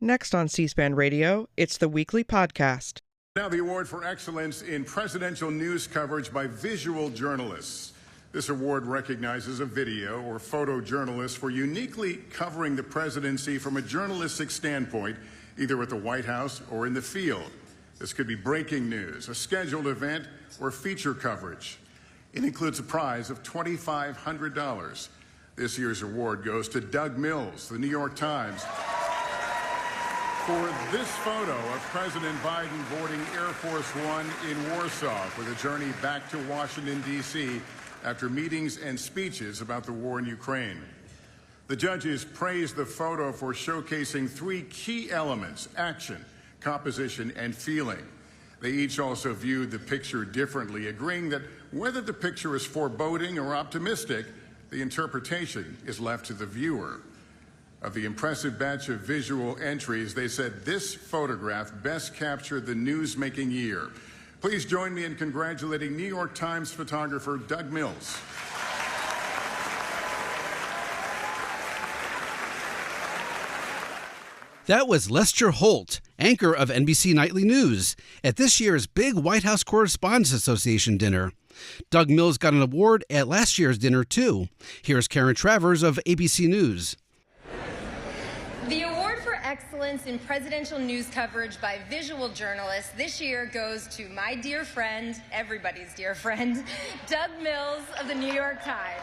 Next on C-SPAN Radio, it's the weekly podcast. Now the award for excellence in presidential news coverage by visual journalists. This award recognizes a video or photojournalist for uniquely covering the presidency from a journalistic standpoint, either at the White House or in the field. This could be breaking news, a scheduled event, or feature coverage. It includes a prize of $2,500. This year's award goes to Doug Mills, the New York Times, for this photo of President Biden boarding Air Force One in Warsaw for the journey back to Washington, D.C. after meetings and speeches about the war in Ukraine. The judges praised the photo for showcasing three key elements: action, composition, and feeling. They each also viewed the picture differently, agreeing that whether the picture is foreboding or optimistic, the interpretation is left to the viewer. Of the impressive batch of visual entries, they said this photograph best captured the news-making year. Please join me in congratulating New York Times photographer Doug Mills. That was Lester Holt, anchor of NBC Nightly News, at this year's big White House Correspondents Association dinner. Doug Mills got an award at last year's dinner, too. Here's Karen Travers of ABC News. The award for excellence in presidential news coverage by visual journalists this year goes to my dear friend, everybody's dear friend, Doug Mills of the New York Times.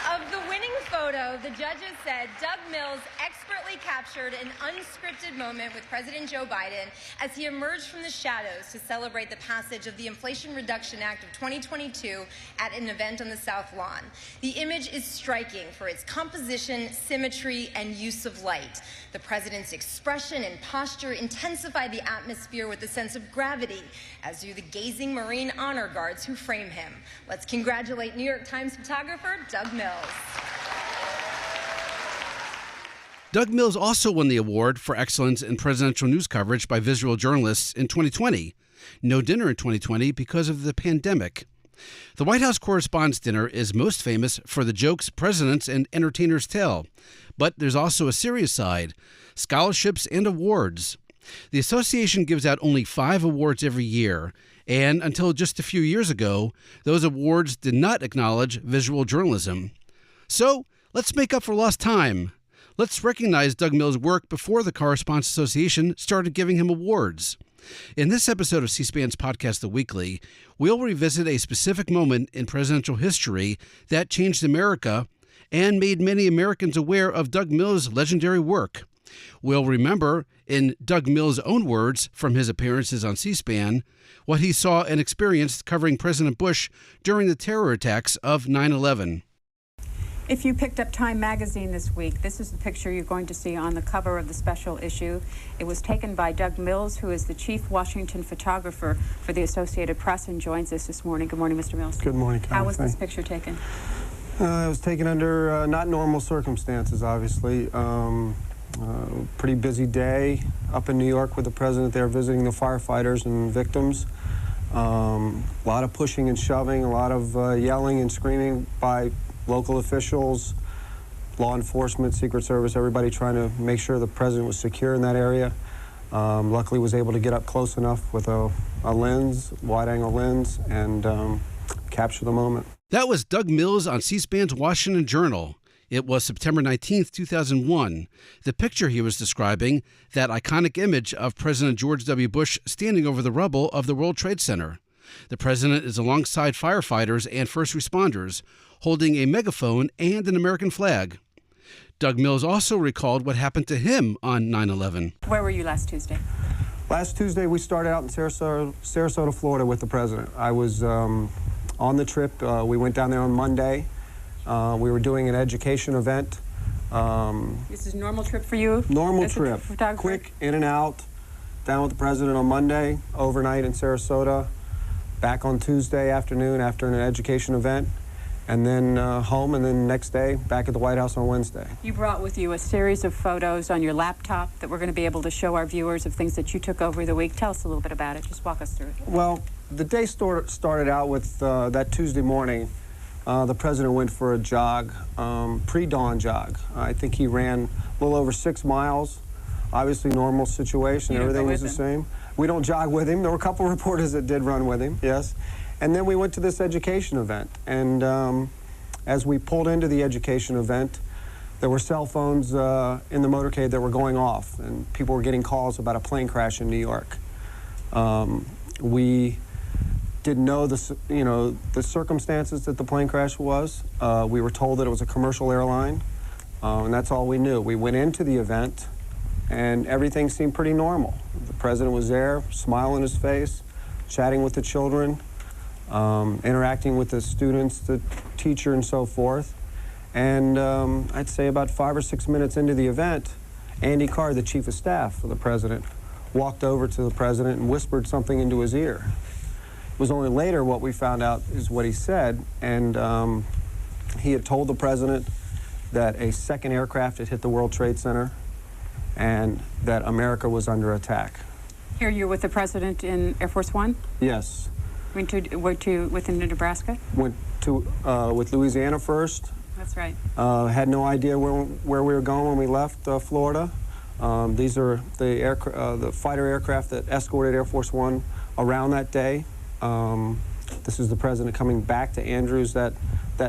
Of the winning photo, the judges said Doug Mills expertly captured an unscripted moment with President Joe Biden as he emerged from the shadows to celebrate the passage of the Inflation Reduction Act of 2022 at an event on the South Lawn. The image is striking for its composition, symmetry, and use of light. The president's expression and posture intensify the atmosphere with a sense of gravity, as do the gazing Marine honor guards who frame him. Let's congratulate New York Times photographer Doug Mills. Doug Mills also won the award for excellence in presidential news coverage by visual journalists in 2020. No dinner in 2020 because of the pandemic. The White House Correspondents' Dinner is most famous for the jokes presidents and entertainers tell. But there's also a serious side: scholarships and awards. The association gives out only 5 awards every year, and until just a few years ago, those awards did not acknowledge visual journalism. So let's make up for lost time. Let's recognize Doug Mills' work before the Correspondents Association started giving him awards. In this episode of C-SPAN's podcast, The Weekly, we'll revisit a specific moment in presidential history that changed America and made many Americans aware of Doug Mills' legendary work. We'll remember, in Doug Mills' own words from his appearances on C-SPAN, what he saw and experienced covering President Bush during the terror attacks of 9/11. If you picked up Time magazine this week, this is the picture you're going to see on the cover of the special issue. It was taken by Doug Mills, who is the chief Washington photographer for the Associated Press, and joins us this morning. Good morning, Mr. Mills. Good morning, Karen. How was this picture taken? It was taken under not normal circumstances, obviously. Pretty busy day up in New York with the president there visiting the firefighters and victims. A lot of pushing and shoving, a lot of yelling and screaming by local officials, law enforcement, Secret Service, everybody trying to make sure the president was secure in that area. Luckily was able to get up close enough with a lens, wide-angle lens, and capture the moment. That was Doug Mills on C-SPAN's Washington Journal. It was September 19th, 2001. The picture he was describing, that iconic image of President George W. Bush standing over the rubble of the World Trade Center. The president is alongside firefighters and first responders, holding a megaphone and an American flag. Doug Mills also recalled what happened to him on 9/11. Where were you last Tuesday? Last Tuesday, we started out in Sarasota, Florida with the president. I was on the trip. We went down there on Monday. We were doing an education event. This is a normal trip for you? Normal trip. Quick, in and out. Down with the president on Monday, overnight in Sarasota. Back on Tuesday afternoon after an education event. And then home, and then next day, back at the White House on Wednesday. You brought with you a series of photos on your laptop that we're going to be able to show our viewers of things that you took over the week. Tell us a little bit about it. Just walk us through it. Well, the day started out with that Tuesday morning. the president went for a jog, pre-dawn jog. I think he ran a little over 6 miles. Obviously, normal situation. Everything was the same. We don't jog with him. There were a couple reporters that did run with him, yes. And then we went to this education event. And as we pulled into the education event, there were cell phones in the motorcade that were going off, and people were getting calls about a plane crash in New York. We didn't know the circumstances that the plane crash was. We were told that it was a commercial airline, and that's all we knew. We went into the event, and everything seemed pretty normal. The president was there, smile on his face, chatting with the children, interacting with the students, the teacher, and so forth. And I'd say about 5 or 6 minutes into the event, Andy Card, the chief of staff for the president, walked over to the president and whispered something into his ear. It was only later what we found out is what he said, and he had told the president that a second aircraft had hit the World Trade Center and that America was under attack. Here you're with the president in Air Force One? Yes. Went within Nebraska? Went to with Louisiana first. That's right. Had no idea where we were going when we left Florida. These are the fighter aircraft that escorted Air Force One around that day. This is the president coming back to Andrews that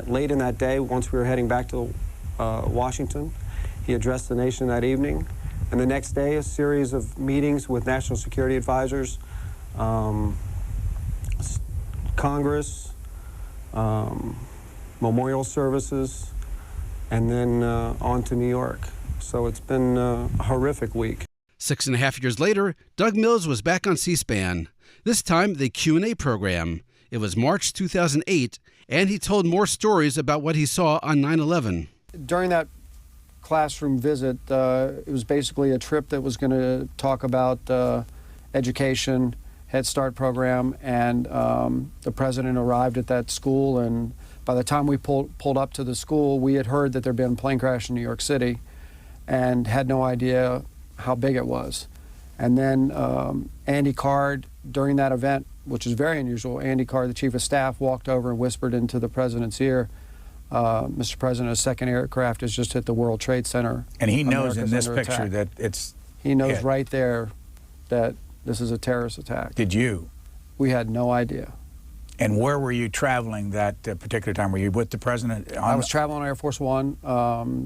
late in that day. Once we were heading back to Washington, he addressed the nation that evening. And the next day, a series of meetings with national security advisors, Congress, memorial services, and then on to New York. So it's been a horrific week. 6.5 years later, Doug Mills was back on C-SPAN, this time the Q&A program. It was March 2008, and he told more stories about what he saw on 9/11. During that classroom visit, it was basically a trip that was going to talk about education, Head Start program, and the president arrived at that school, and by the time we pulled up to the school, we had heard that there had been a plane crash in New York City and had no idea how big it was. And then Andy Card, during that event, which is very unusual, Andy Card, the chief of staff, walked over and whispered into the president's ear, Mr. President, a second aircraft has just hit the World Trade Center. And he knows America's in this under picture attack. that it's... He knows hit. right there that this is a terrorist attack. Did you? We had no idea. And where were you traveling that particular time? Were you with the president? I was traveling on Air Force One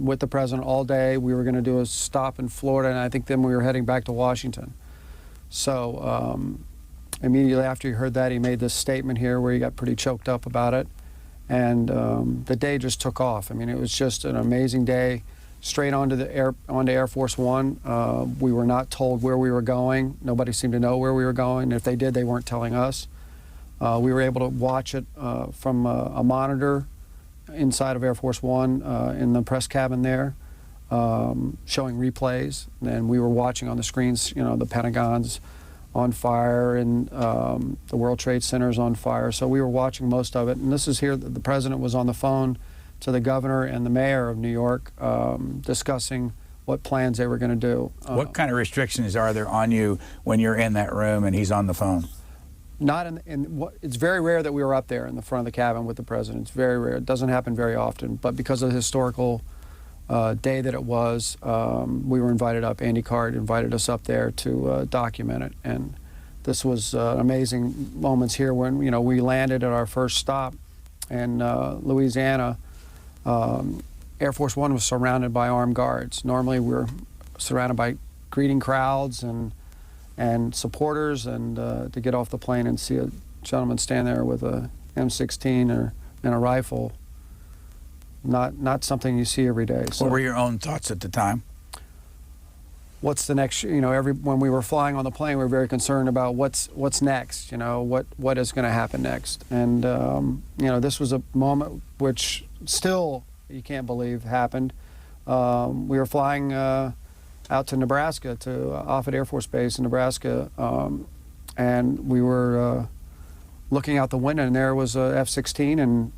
with the president all day. We were going to do a stop in Florida, and I think then we were heading back to Washington. So immediately after he heard that, he made this statement here where he got pretty choked up about it. And the day just took off. I mean, it was just an amazing day. Straight onto Air Force One. We were not told where we were going. Nobody seemed to know where we were going. If they did, they weren't telling us. We were able to watch it from a monitor inside of Air Force One in the press cabin there, showing replays. And we were watching on the screens, the Pentagon's on fire and the World Trade Center's on fire. So we were watching most of it. And this is here, the president was on the phone to the governor and the mayor of New York discussing what plans they were going to do. What kind of restrictions are there on you when you're in that room and he's on the phone? Not it's very rare that we were up there in the front of the cabin with the president. It's very rare. It doesn't happen very often. But because of the historical day that it was, we were invited up. Andy Card invited us up there to document it. And this was amazing moments here when we landed at our first stop in Louisiana. Air Force One was surrounded by armed guards. Normally we're surrounded by greeting crowds and supporters, and to get off the plane and see a gentleman stand there with a M16 and a rifle, not something you see every day. So what were your own thoughts at the time? What's the next? When we were flying on the plane, we were very concerned about what's next. What is going to happen next? And this was a moment which still you can't believe happened. We were flying out to Nebraska, to Offutt Air Force Base in Nebraska, and we were looking out the window, and there was a F-16, and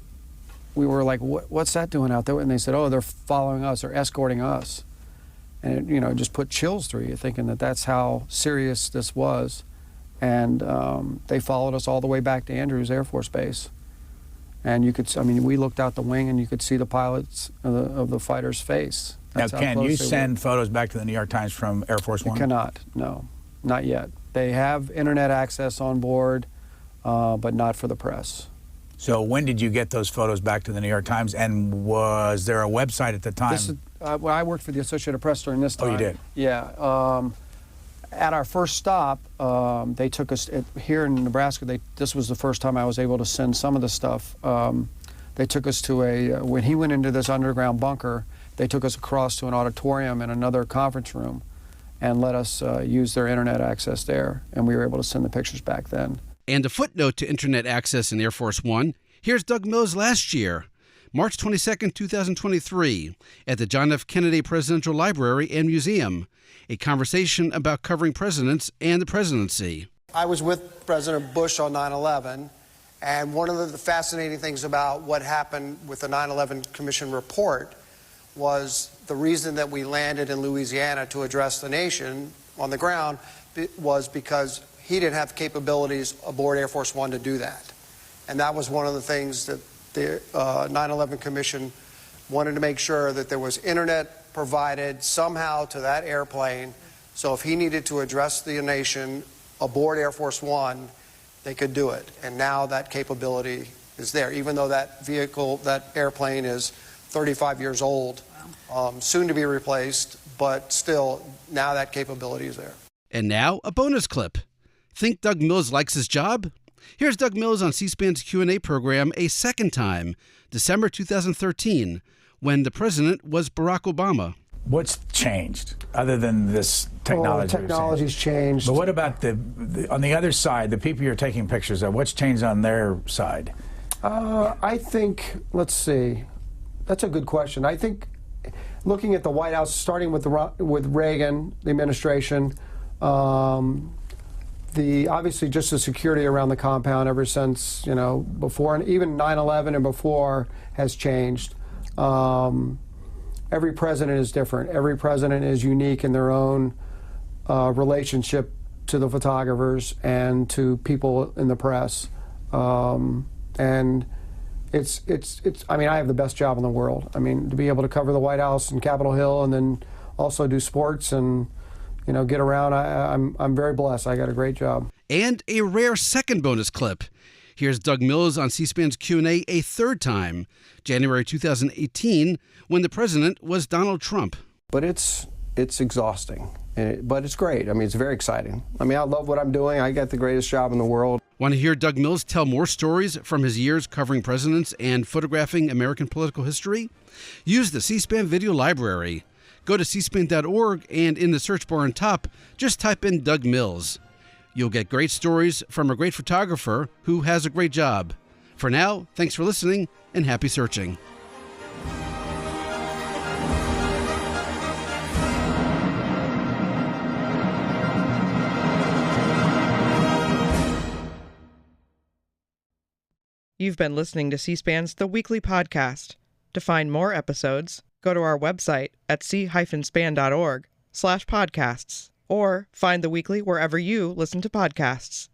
we were like, what's that doing out there? And they said, oh, they're following us, they're escorting us. And it just put chills through you, thinking that that's how serious this was. And they followed us all the way back to Andrews Air Force Base. And you could, I mean, we looked out the wing and you could see the pilots of the fighter's face. Now, That's how can close you they were. send photos back to the New York Times from Air Force One? You cannot, no, not yet. They have internet access on board, but not for the press. So when did you get those photos back to the New York Times, and was there a website at the time? Well, I worked for the Associated Press during this time. Oh, you did? Yeah. At our first stop, they took us here in Nebraska. This was the first time I was able to send some of the stuff. They took us to when he went into this underground bunker, they took us across to an auditorium in another conference room and let us use their internet access there, and we were able to send the pictures back then. And a footnote to internet access in Air Force One. Here's Doug Mills last year, March 22nd, 2023, at the John F. Kennedy Presidential Library and Museum, a conversation about covering presidents and the presidency. I was with President Bush on 9/11, and one of the fascinating things about what happened with the 9/11 Commission report was the reason that we landed in Louisiana to address the nation on the ground was because he didn't have capabilities aboard Air Force One to do that. And that was one of the things that the 9/11 Commission wanted to make sure that there was internet provided somehow to that airplane, so if he needed to address the nation aboard Air Force One, they could do it. And now that capability is there, even though that vehicle, that airplane is 35 years old, soon to be replaced, but still, now that capability is there. And now, a bonus clip. Think Doug Mills likes his job? Here's Doug Mills on C-SPAN's Q&A program a second time, December 2013, when the president was Barack Obama. What's changed other than this technology? Well, technology's changed. But what about on the other side, the people you're taking pictures of? What's changed on their side? I think, let's see, that's a good question. I think looking at the White House, starting with Reagan, the administration, obviously just the security around the compound ever since, before, and even 9/11 and before has changed. Every president is different. Every president is unique in their own relationship to the photographers and to people in the press. And I mean, I have the best job in the world. I mean, to be able to cover the White House and Capitol Hill and then also do sports and, get around, I'm very blessed. I got a great job. And a rare second bonus clip. Here's Doug Mills on C-SPAN's Q&A a third time, January 2018, when the president was Donald Trump. But it's exhausting, but it's great. I mean, it's very exciting. I mean, I love what I'm doing. I got the greatest job in the world. Want to hear Doug Mills tell more stories from his years covering presidents and photographing American political history? Use the C-SPAN Video Library. Go to cspan.org and in the search bar on top, just type in Doug Mills. You'll get great stories from a great photographer who has a great job. For now, thanks for listening and happy searching. You've been listening to C-SPAN's The Weekly Podcast. To find more episodes, go to our website at c-span.org/podcasts or find The Weekly wherever you listen to podcasts.